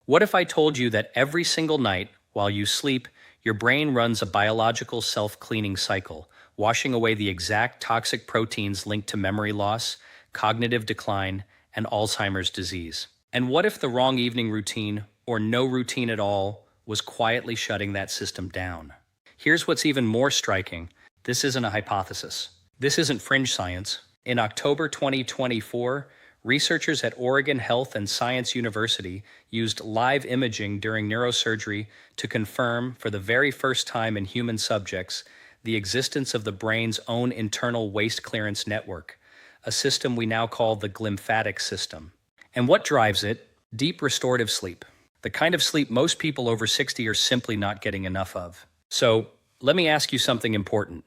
What if I told you that every single night while you sleep, your brain runs a biological self-cleaning cycle, washing away the exact toxic proteins linked to memory loss, cognitive decline, and Alzheimer's disease? And what if the wrong evening routine, or no routine at all, was quietly shutting that system down? Here's what's even more striking. This isn't a hypothesis. This isn't fringe science. In October 2024, researchers at Oregon Health and Science University used live imaging during neurosurgery to confirm, for the very first time in human subjects, the existence of the brain's own internal waste clearance network, a system we now call the glymphatic system. And what drives it? Deep restorative sleep. The kind of sleep most people over 60 are simply not getting enough of. So, let me ask you something important.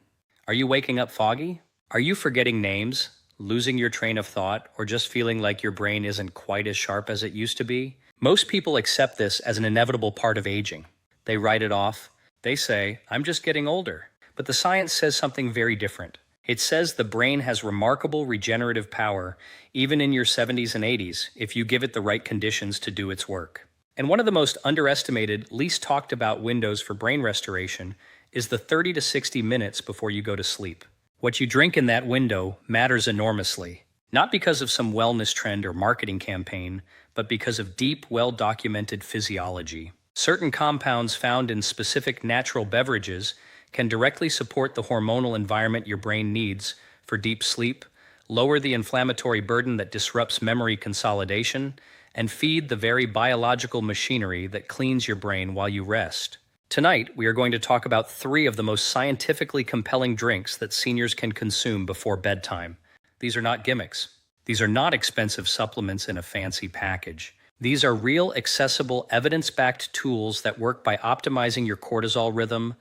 Are you waking up foggy? Are you forgetting names, losing your train of thought, or just feeling like your brain isn't quite as sharp as it used to be? Most people accept this as an inevitable part of aging. They write it off. They say, I'm just getting older. But the science says something very different. It says the brain has remarkable regenerative power, even in your 70s and 80s, if you give it the right conditions to do its work. And one of the most underestimated, least talked about windows for brain restoration is the 30 to 60 minutes before you go to sleep. What you drink in that window matters enormously, not because of some wellness trend or marketing campaign, but because of deep, well-documented physiology. Certain compounds found in specific natural beverages can directly support the hormonal environment your brain needs for deep sleep, lower the inflammatory burden that disrupts memory consolidation, and feed the very biological machinery that cleans your brain while you rest. Tonight, we are going to talk about 3 of the most scientifically compelling drinks that seniors can consume before bedtime. These are not gimmicks. These are not expensive supplements in a fancy package. These are real, accessible, evidence-backed tools that work by optimizing your cortisol rhythm,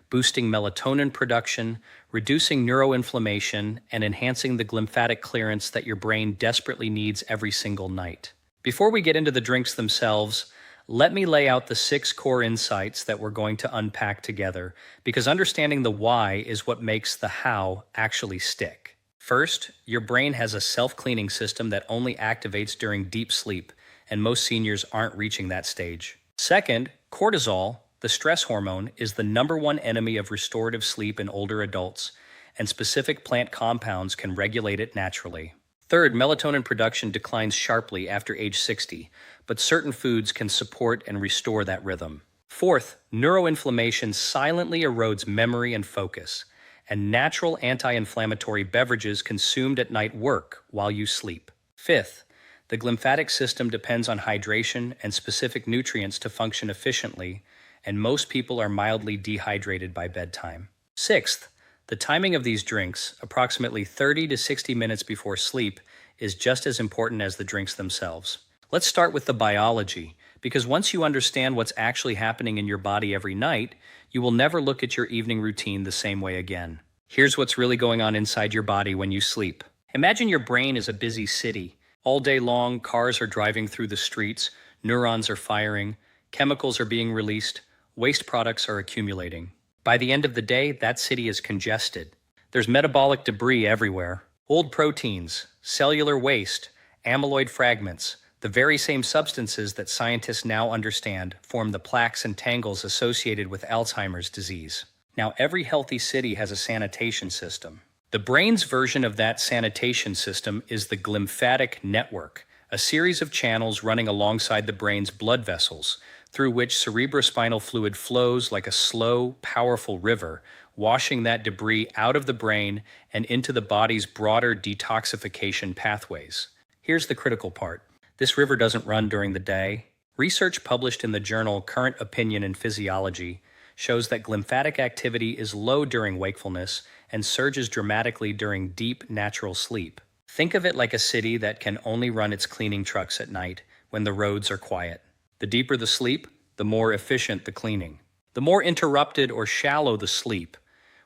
boosting melatonin production, reducing neuroinflammation, and enhancing the glymphatic clearance that your brain desperately needs every single night. Before we get into the drinks themselves, let me lay out the 6 core insights that we're going to unpack together, because understanding the why is what makes the how actually stick. First, your brain has a self-cleaning system that only activates during deep sleep, and most seniors aren't reaching that stage. Second, cortisol, the stress hormone, is the #1 enemy of restorative sleep in older adults, and specific plant compounds can regulate it naturally. Third, melatonin production declines sharply after age 60, but certain foods can support and restore that rhythm. Fourth, neuroinflammation silently erodes memory and focus, and natural anti-inflammatory beverages consumed at night work while you sleep. Fifth, the glymphatic system depends on hydration and specific nutrients to function efficiently, and most people are mildly dehydrated by bedtime. Sixth, the timing of these drinks, approximately 30 to 60 minutes before sleep, is just as important as the drinks themselves. Let's start with the biology, because once you understand what's actually happening in your body every night, you will never look at your evening routine the same way again. Here's what's really going on inside your body when you sleep. Imagine your brain is a busy city. All day long, cars are driving through the streets, neurons are firing, chemicals are being released, waste products are accumulating. By the end of the day, that city is congested. There's metabolic debris everywhere. Old proteins, cellular waste, amyloid fragments, the very same substances that scientists now understand form the plaques and tangles associated with Alzheimer's disease. Now, every healthy city has a sanitation system. The brain's version of that sanitation system is the glymphatic network, a series of channels running alongside the brain's blood vessels, through which cerebrospinal fluid flows like a slow, powerful river, washing that debris out of the brain and into the body's broader detoxification pathways. Here's the critical part. This river doesn't run during the day. Research published in the journal Current Opinion in Physiology shows that glymphatic activity is low during wakefulness and surges dramatically during deep, natural sleep. Think of it like a city that can only run its cleaning trucks at night when the roads are quiet. The deeper the sleep, the more efficient the cleaning. The more interrupted or shallow the sleep,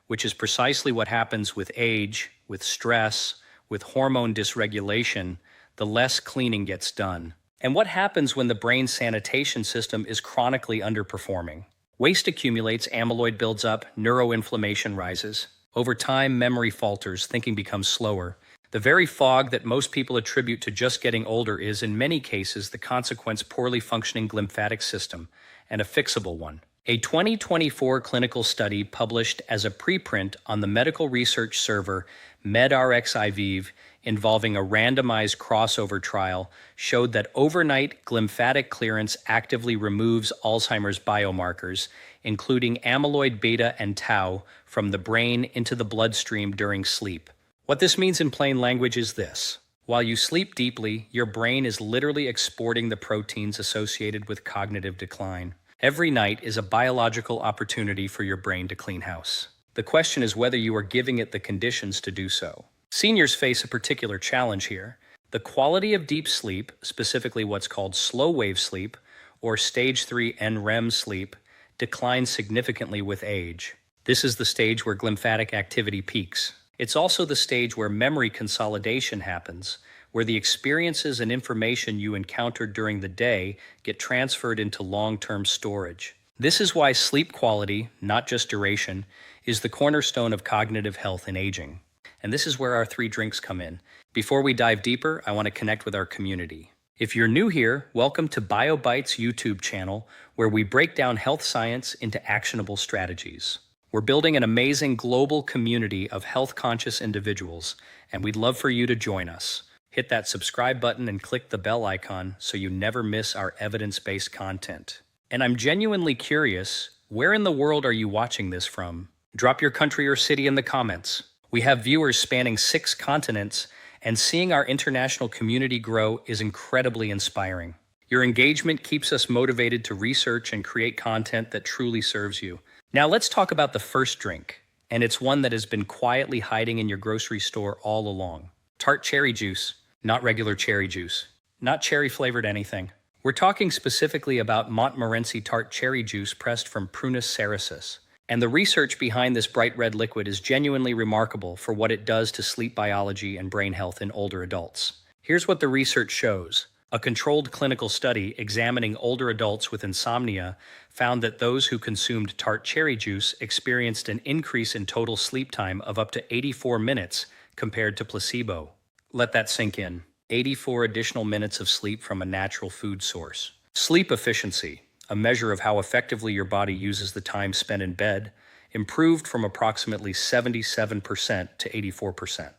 which is precisely what happens with age, with stress, with hormone dysregulation, the less cleaning gets done. And what happens when the brain's sanitation system is chronically underperforming? Waste accumulates, amyloid builds up, neuroinflammation rises. Over time, memory falters, thinking becomes slower. The very fog that most people attribute to just getting older is, in many cases, the consequence poorly functioning glymphatic system, and a fixable one. A 2024 clinical study published as a preprint on the medical research server medRxiv involving a randomized crossover trial showed that overnight glymphatic clearance actively removes Alzheimer's biomarkers, including amyloid beta and tau, from the brain into the bloodstream during sleep. What this means in plain language is this. While you sleep deeply, your brain is literally exporting the proteins associated with cognitive decline. Every night is a biological opportunity for your brain to clean house. The question is whether you are giving it the conditions to do so. Seniors face a particular challenge here. The quality of deep sleep, specifically what's called slow-wave sleep, or stage 3 NREM sleep, declines significantly with age. This is the stage where glymphatic activity peaks. It's also the stage where memory consolidation happens, where the experiences and information you encountered during the day get transferred into long-term storage. This is why sleep quality, not just duration, is the cornerstone of cognitive health and aging. And this is where our 3 drinks come in. Before we dive deeper, I want to connect with our community. If you're new here, welcome to BioBytes YouTube channel, where we break down health science into actionable strategies. We're building an amazing global community of health-conscious individuals, and we'd love for you to join us. Hit that subscribe button and click the bell icon so you never miss our evidence-based content. And I'm genuinely curious, where in the world are you watching this from? Drop your country or city in the comments. We have viewers spanning 6 continents, and seeing our international community grow is incredibly inspiring. Your engagement keeps us motivated to research and create content that truly serves you. Now let's talk about the first drink, and it's one that has been quietly hiding in your grocery store all along. Tart cherry juice, not regular cherry juice, not cherry-flavored anything. We're talking specifically about Montmorency tart cherry juice pressed from Prunus sericis. And the research behind this bright red liquid is genuinely remarkable for what it does to sleep biology and brain health in older adults. Here's what the research shows. A controlled clinical study examining older adults with insomnia found that those who consumed tart cherry juice experienced an increase in total sleep time of up to 84 minutes compared to placebo. Let that sink in. 84 additional minutes of sleep from a natural food source. Sleep efficiency, a measure of how effectively your body uses the time spent in bed, improved from approximately 77% to 84%.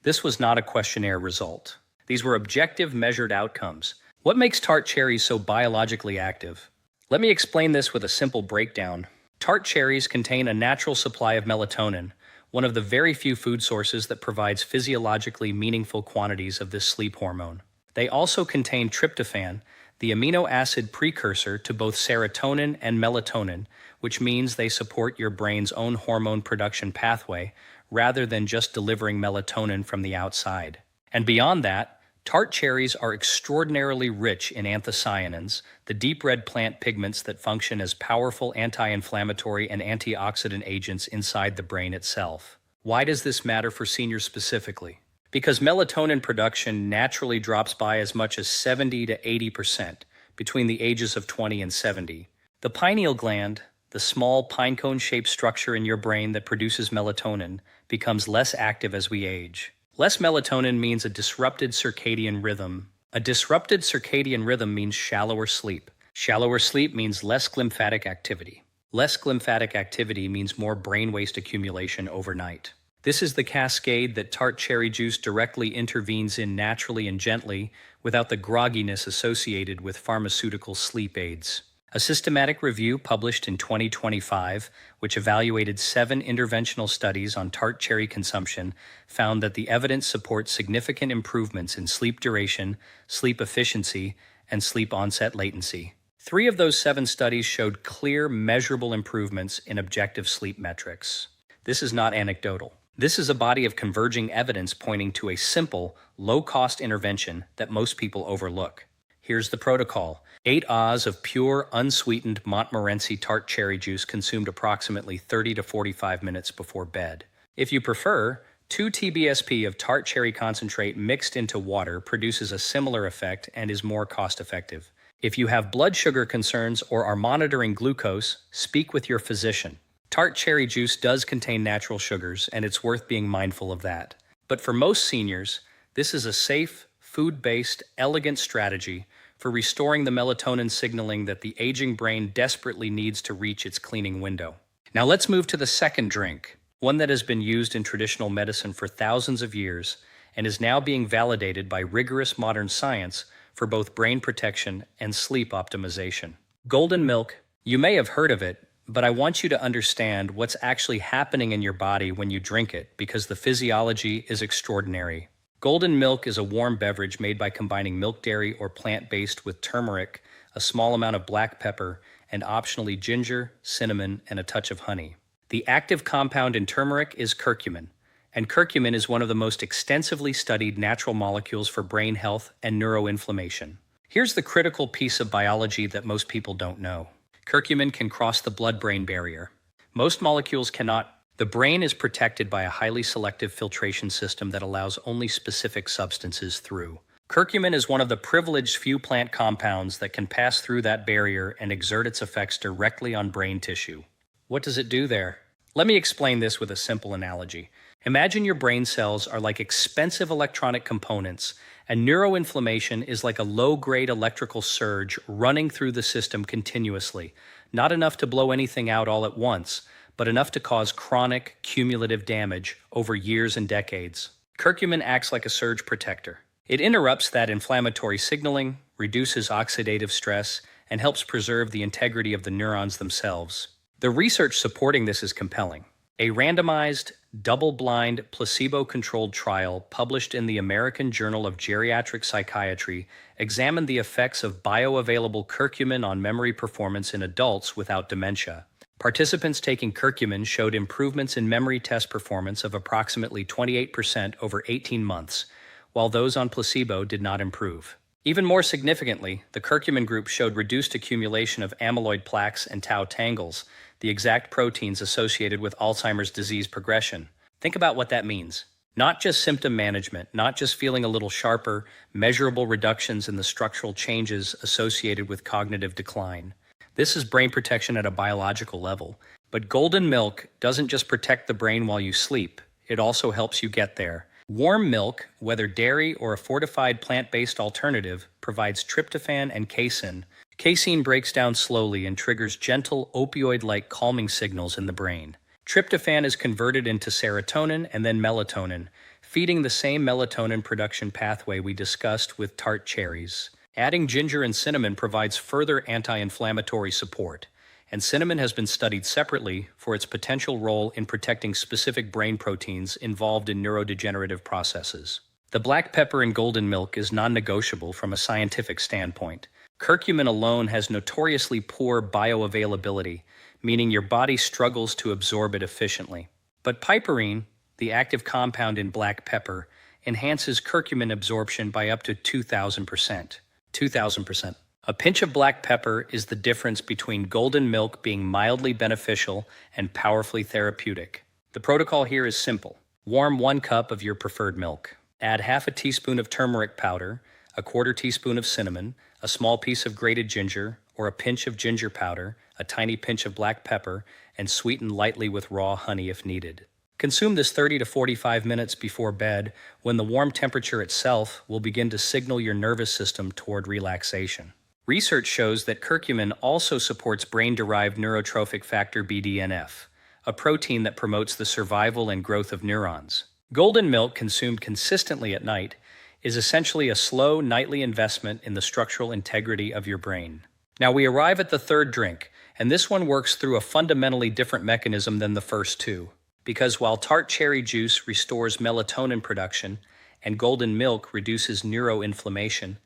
This was not a questionnaire result. These were objective measured outcomes. What makes tart cherries so biologically active? Let me explain this with a simple breakdown. Tart cherries contain a natural supply of melatonin, one of the very few food sources that provides physiologically meaningful quantities of this sleep hormone. They also contain tryptophan, the amino acid precursor to both serotonin and melatonin, which means they support your brain's own hormone production pathway rather than just delivering melatonin from the outside. And beyond that, tart cherries are extraordinarily rich in anthocyanins, the deep red plant pigments that function as powerful anti-inflammatory and antioxidant agents inside the brain itself. Why does this matter for seniors specifically? Because melatonin production naturally drops by as much as 70 to 80% between the ages of 20 and 70. The pineal gland, the small pinecone-shaped structure in your brain that produces melatonin, becomes less active as we age. Less melatonin means a disrupted circadian rhythm. A disrupted circadian rhythm means shallower sleep. Shallower sleep means less glymphatic activity. Less glymphatic activity means more brain waste accumulation overnight. This is the cascade that tart cherry juice directly intervenes in naturally and gently without the grogginess associated with pharmaceutical sleep aids. A systematic review published in 2025, which evaluated 7 interventional studies on tart cherry consumption, found that the evidence supports significant improvements in sleep duration, sleep efficiency, and sleep onset latency. 3 of those 7 studies showed clear, measurable improvements in objective sleep metrics. This is not anecdotal. This is a body of converging evidence pointing to a simple, low-cost intervention that most people overlook. Here's the protocol. 8 Oz of pure, unsweetened Montmorency tart cherry juice consumed approximately 30 to 45 minutes before bed. If you prefer, 2 TBSP of tart cherry concentrate mixed into water produces a similar effect and is more cost-effective. If you have blood sugar concerns or are monitoring glucose, speak with your physician. Tart cherry juice does contain natural sugars, and it's worth being mindful of that. But for most seniors, this is a safe, food-based, elegant strategy for restoring the melatonin signaling that the aging brain desperately needs to reach its cleaning window. Now let's move to the second drink, one that has been used in traditional medicine for thousands of years and is now being validated by rigorous modern science for both brain protection and sleep optimization. Golden milk. You may have heard of it, but I want you to understand what's actually happening in your body when you drink it, because the physiology is extraordinary. Golden milk is a warm beverage made by combining milk dairy or plant-based with turmeric, a small amount of black pepper, and optionally ginger, cinnamon, and a touch of honey. The active compound in turmeric is curcumin, and curcumin is one of the most extensively studied natural molecules for brain health and neuroinflammation. Here's the critical piece of biology that most people don't know. Curcumin can cross the blood-brain barrier. Most molecules cannot. The brain is protected by a highly selective filtration system that allows only specific substances through. Curcumin is one of the privileged few plant compounds that can pass through that barrier and exert its effects directly on brain tissue. What does it do there? Let me explain this with a simple analogy. Imagine your brain cells are like expensive electronic components, and neuroinflammation is like a low-grade electrical surge running through the system continuously, not enough to blow anything out all at once, but enough to cause chronic, cumulative damage over years and decades. Curcumin acts like a surge protector. It interrupts that inflammatory signaling, reduces oxidative stress, and helps preserve the integrity of the neurons themselves. The research supporting this is compelling. A randomized, double-blind, placebo-controlled trial published in the American Journal of Geriatric Psychiatry examined the effects of bioavailable curcumin on memory performance in adults without dementia. Participants taking curcumin showed improvements in memory test performance of approximately 28% over 18 months, while those on placebo did not improve. Even more significantly, the curcumin group showed reduced accumulation of amyloid plaques and tau tangles, the exact proteins associated with Alzheimer's disease progression. Think about what that means. Not just symptom management, not just feeling a little sharper, measurable reductions in the structural changes associated with cognitive decline. This is brain protection at a biological level. But golden milk doesn't just protect the brain while you sleep, it also helps you get there. Warm milk, whether dairy or a fortified plant-based alternative, provides tryptophan and casein. Casein breaks down slowly and triggers gentle opioid-like calming signals in the brain. Tryptophan is converted into serotonin and then melatonin, feeding the same melatonin production pathway we discussed with tart cherries. Adding ginger and cinnamon provides further anti-inflammatory support, and cinnamon has been studied separately for its potential role in protecting specific brain proteins involved in neurodegenerative processes. The black pepper in golden milk is non-negotiable from a scientific standpoint. Curcumin alone has notoriously poor bioavailability, meaning your body struggles to absorb it efficiently. But piperine, the active compound in black pepper, enhances curcumin absorption by up to 2,000%. 2,000%. A pinch of black pepper is the difference between golden milk being mildly beneficial and powerfully therapeutic. The protocol here is simple. Warm 1 cup of your preferred milk. Add half a teaspoon of turmeric powder, a quarter teaspoon of cinnamon, a small piece of grated ginger, or a pinch of ginger powder, a tiny pinch of black pepper, and sweeten lightly with raw honey if needed. Consume this 30 to 45 minutes before bed, when the warm temperature itself will begin to signal your nervous system toward relaxation. Research shows that curcumin also supports brain-derived neurotrophic factor BDNF, a protein that promotes the survival and growth of neurons. Golden milk consumed consistently at night is essentially a slow nightly investment in the structural integrity of your brain. Now we arrive at the third drink, and this one works through a fundamentally different mechanism than the first two. Because while tart cherry juice restores melatonin production and golden milk reduces neuroinflammation,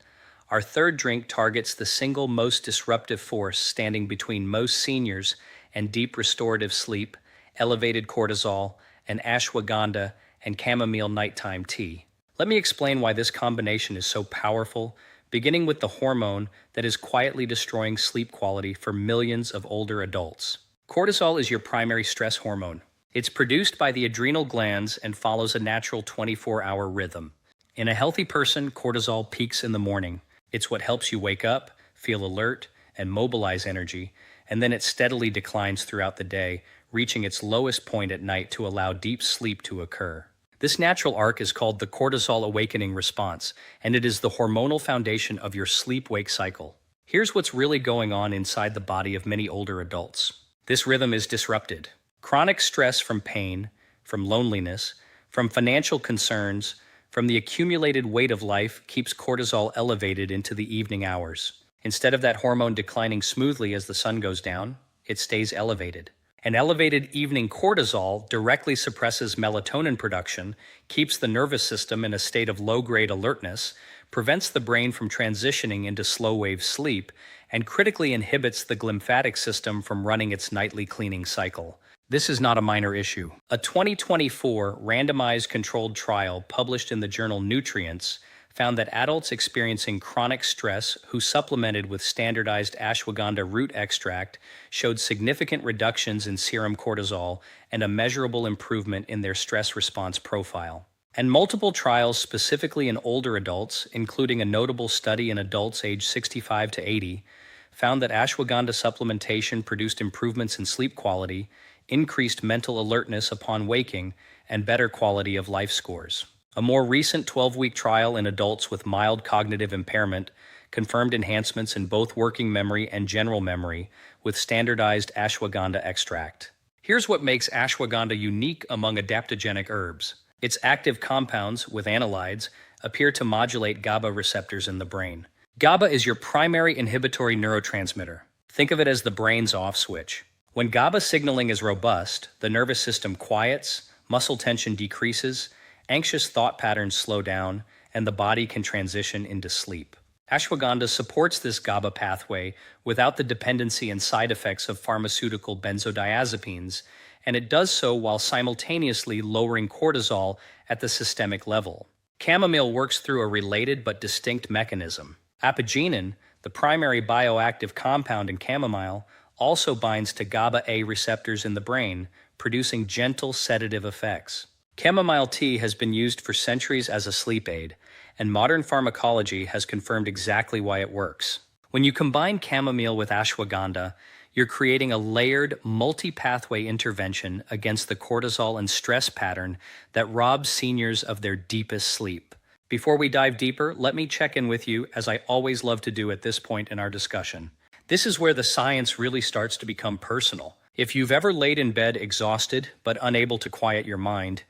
our third drink targets the single most disruptive force standing between most seniors and deep restorative sleep, elevated cortisol, and ashwagandha and chamomile nighttime tea. Let me explain why this combination is so powerful, beginning with the hormone that is quietly destroying sleep quality for millions of older adults. Cortisol is your primary stress hormone. It's produced by the adrenal glands and follows a natural 24-hour rhythm. In a healthy person, cortisol peaks in the morning. It's what helps you wake up, feel alert, and mobilize energy, and then it steadily declines throughout the day, reaching its lowest point at night to allow deep sleep to occur. This natural arc is called the cortisol awakening response, and it is the hormonal foundation of your sleep-wake cycle. Here's what's really going on inside the body of many older adults. This rhythm is disrupted. Chronic stress from pain, from loneliness, from financial concerns, from the accumulated weight of life keeps cortisol elevated into the evening hours. Instead of that hormone declining smoothly as the sun goes down, it stays elevated. An elevated evening cortisol directly suppresses melatonin production, keeps the nervous system in a state of low-grade alertness, prevents the brain from transitioning into slow-wave sleep, and critically inhibits the glymphatic system from running its nightly cleaning cycle. This is not a minor issue. A 2024 randomized controlled trial published in the journal Nutrients found that adults experiencing chronic stress who supplemented with standardized ashwagandha root extract showed significant reductions in serum cortisol and a measurable improvement in their stress response profile. And multiple trials specifically in older adults, including a notable study in adults aged 65 to 80, found that ashwagandha supplementation produced improvements in sleep quality, increased mental alertness upon waking, and better quality of life scores. A more recent 12-week trial in adults with mild cognitive impairment confirmed enhancements in both working memory and general memory with standardized ashwagandha extract. Here's what makes ashwagandha unique among adaptogenic herbs. Its active compounds, with analydes, appear to modulate GABA receptors in the brain. GABA is your primary inhibitory neurotransmitter. Think of it as the brain's off switch. When GABA signaling is robust, the nervous system quiets, muscle tension decreases, anxious thought patterns slow down, and the body can transition into sleep. Ashwagandha supports this GABA pathway without the dependency and side effects of pharmaceutical benzodiazepines, and it does so while simultaneously lowering cortisol at the systemic level. Chamomile works through a related but distinct mechanism. Apigenin, the primary bioactive compound in chamomile, also binds to GABA-A receptors in the brain, producing gentle sedative effects. Chamomile tea has been used for centuries as a sleep aid, and modern pharmacology has confirmed exactly why it works. When you combine chamomile with ashwagandha, you're creating a layered, multi-pathway intervention against the cortisol and stress pattern that robs seniors of their deepest sleep. Before we dive deeper, let me check in with you, as I always love to do at this point in our discussion. This is where the science really starts to become personal. If you've ever laid in bed exhausted but unable to quiet your mind,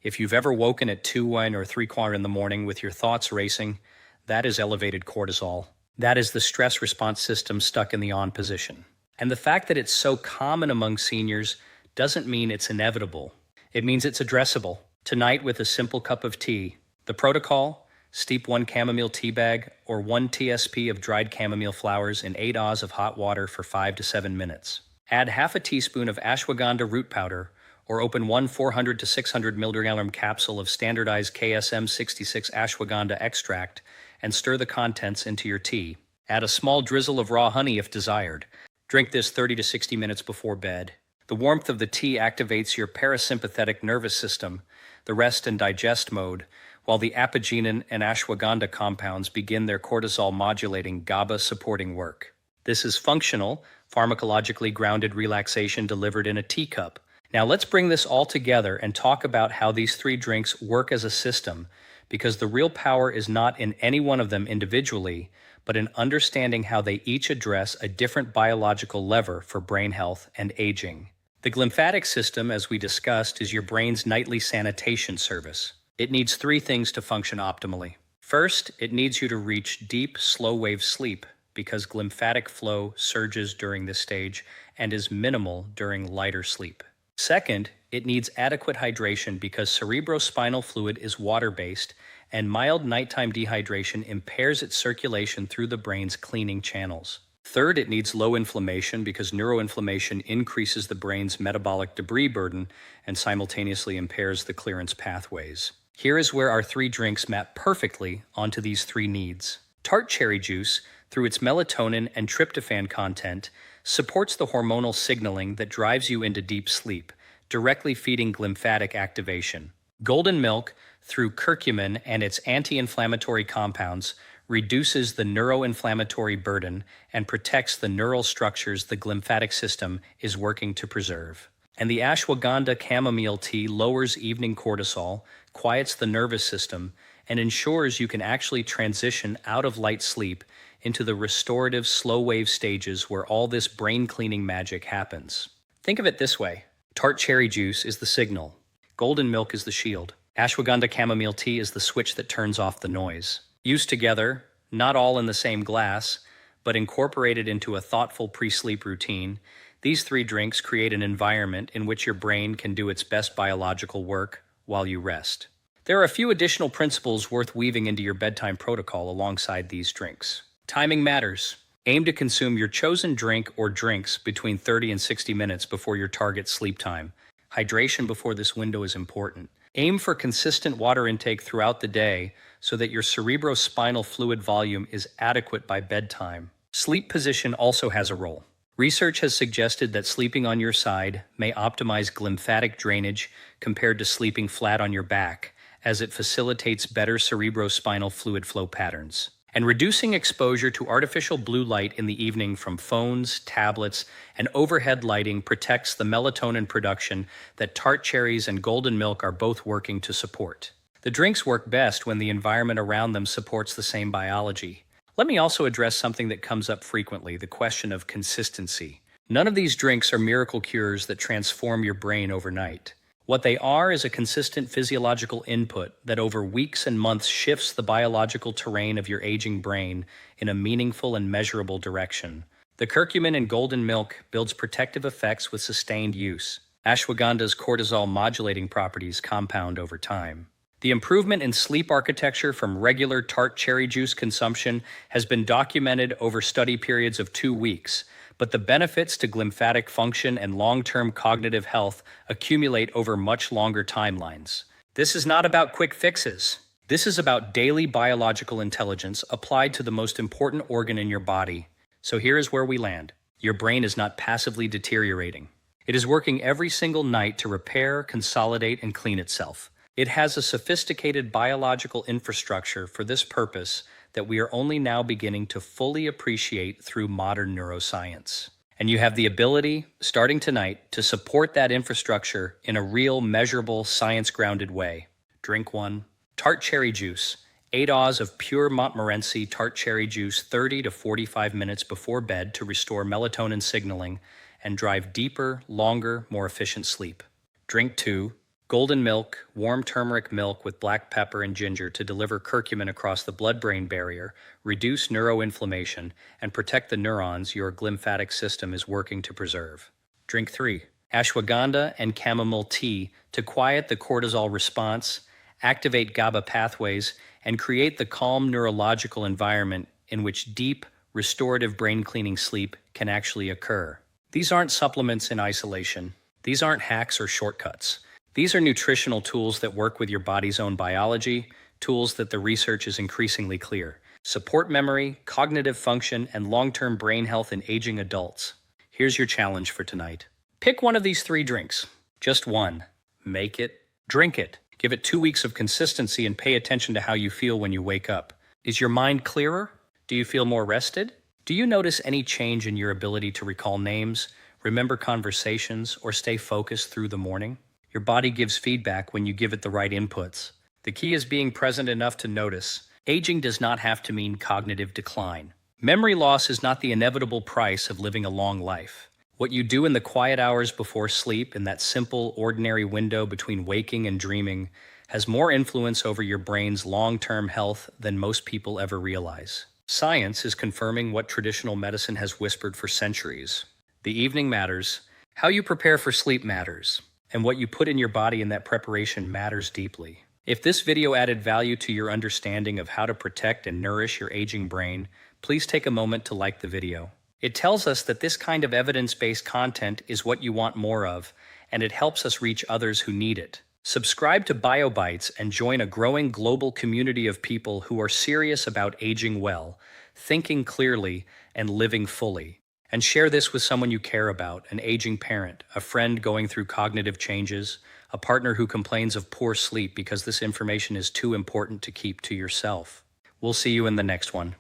if you've ever woken at 2, 1, or 3 in the morning with your thoughts racing, that is elevated cortisol. That is the stress response system stuck in the on position. And the fact that it's so common among seniors doesn't mean it's inevitable. It means it's addressable. Tonight with a simple cup of tea. The protocol: steep 1 chamomile tea bag or 1 TSP of dried chamomile flowers in 8 Oz of hot water for 5 to 7 minutes. Add half a teaspoon of ashwagandha root powder, or open 1 400 to 600 mg capsule of standardized KSM 66 ashwagandha extract and stir the contents into your tea. Add a small drizzle of raw honey if desired. Drink this 30 to 60 minutes before bed. The warmth of the tea activates your parasympathetic nervous system, the rest and digest mode, while the apigenin and ashwagandha compounds begin their cortisol-modulating GABA-supporting work. This is functional, pharmacologically grounded relaxation delivered in a teacup. Now let's bring this all together and talk about how these 3 drinks work as a system, because the real power is not in any one of them individually, but in understanding how they each address a different biological lever for brain health and aging. The glymphatic system, as we discussed, is your brain's nightly sanitation service. It needs 3 things to function optimally. First, it needs you to reach deep, slow-wave sleep, because glymphatic flow surges during this stage and is minimal during lighter sleep. Second, it needs adequate hydration because cerebrospinal fluid is water-based, and mild nighttime dehydration impairs its circulation through the brain's cleaning channels. Third, it needs low inflammation because neuroinflammation increases the brain's metabolic debris burden and simultaneously impairs the clearance pathways. Here is where our 3 drinks map perfectly onto these 3 needs. Tart cherry juice, through its melatonin and tryptophan content, supports the hormonal signaling that drives you into deep sleep, directly feeding glymphatic activation. Golden milk, through curcumin and its anti-inflammatory compounds, reduces the neuroinflammatory burden and protects the neural structures the glymphatic system is working to preserve. And the ashwagandha chamomile tea lowers evening cortisol, quiets the nervous system, and ensures you can actually transition out of light sleep into the restorative slow wave stages where all this brain cleaning magic happens. Think of it this way: tart cherry juice is the signal, golden milk is the shield, ashwagandha chamomile tea is the switch that turns off the noise. Used together, not all in the same glass, but incorporated into a thoughtful pre-sleep routine, these three drinks create an environment in which your brain can do its best biological work while you rest. There are a few additional principles worth weaving into your bedtime protocol alongside these drinks. Timing matters. Aim to consume your chosen drink or drinks between 30 and 60 minutes before your target sleep time. Hydration before this window is important. Aim for consistent water intake throughout the day so that your cerebrospinal fluid volume is adequate by bedtime. Sleep position also has a role. Research has suggested that sleeping on your side may optimize glymphatic drainage compared to sleeping flat on your back, as it facilitates better cerebrospinal fluid flow patterns. And reducing exposure to artificial blue light in the evening from phones, tablets, and overhead lighting protects the melatonin production that tart cherries and golden milk are both working to support. The drinks work best when the environment around them supports the same biology. Let me also address something that comes up frequently: the question of consistency. None of these drinks are miracle cures that transform your brain overnight. What they are is a consistent physiological input that over weeks and months shifts the biological terrain of your aging brain in a meaningful and measurable direction. The curcumin in golden milk builds protective effects with sustained use. Ashwagandha's cortisol modulating properties compound over time. The improvement in sleep architecture from regular tart cherry juice consumption has been documented over study periods of 2 weeks, but the benefits to glymphatic function and long-term cognitive health accumulate over much longer timelines. This is not about quick fixes. This is about daily biological intelligence applied to the most important organ in your body. So here is where we land. Your brain is not passively deteriorating. It is working every single night to repair, consolidate, and clean itself. It has a sophisticated biological infrastructure for this purpose that we are only now beginning to fully appreciate through modern neuroscience. And you have the ability, starting tonight, to support that infrastructure in a real, measurable, science-grounded way. Drink 1. Tart cherry juice. 8 oz of pure Montmorency tart cherry juice 30 to 45 minutes before bed to restore melatonin signaling and drive deeper, longer, more efficient sleep. Drink 2. Golden milk, warm turmeric milk with black pepper and ginger to deliver curcumin across the blood-brain barrier, reduce neuroinflammation, and protect the neurons your glymphatic system is working to preserve. Drink 3. Ashwagandha and chamomile tea to quiet the cortisol response, activate GABA pathways, and create the calm neurological environment in which deep, restorative brain-cleaning sleep can actually occur. These aren't supplements in isolation. These aren't hacks or shortcuts. These are nutritional tools that work with your body's own biology, tools that the research is increasingly clear. Support memory, cognitive function, and long-term brain health in aging adults. Here's your challenge for tonight. Pick one of these 3 drinks. Just one. Make it. Drink it. Give it 2 weeks of consistency and pay attention to how you feel when you wake up. Is your mind clearer? Do you feel more rested? Do you notice any change in your ability to recall names, remember conversations, or stay focused through the morning? Your body gives feedback when you give it the right inputs. The key is being present enough to notice. Aging does not have to mean cognitive decline. Memory loss is not the inevitable price of living a long life. What you do in the quiet hours before sleep, in that simple, ordinary window between waking and dreaming, has more influence over your brain's long-term health than most people ever realize. Science is confirming what traditional medicine has whispered for centuries. The evening matters. How you prepare for sleep matters. And what you put in your body in that preparation matters deeply. If this video added value to your understanding of how to protect and nourish your aging brain, please take a moment to like the video. It tells us that this kind of evidence-based content is what you want more of, and it helps us reach others who need it. Subscribe to BioBites and join a growing global community of people who are serious about aging well, thinking clearly, and living fully. And share this with someone you care about: an aging parent, a friend going through cognitive changes, a partner who complains of poor sleep, because this information is too important to keep to yourself. We'll see you in the next one.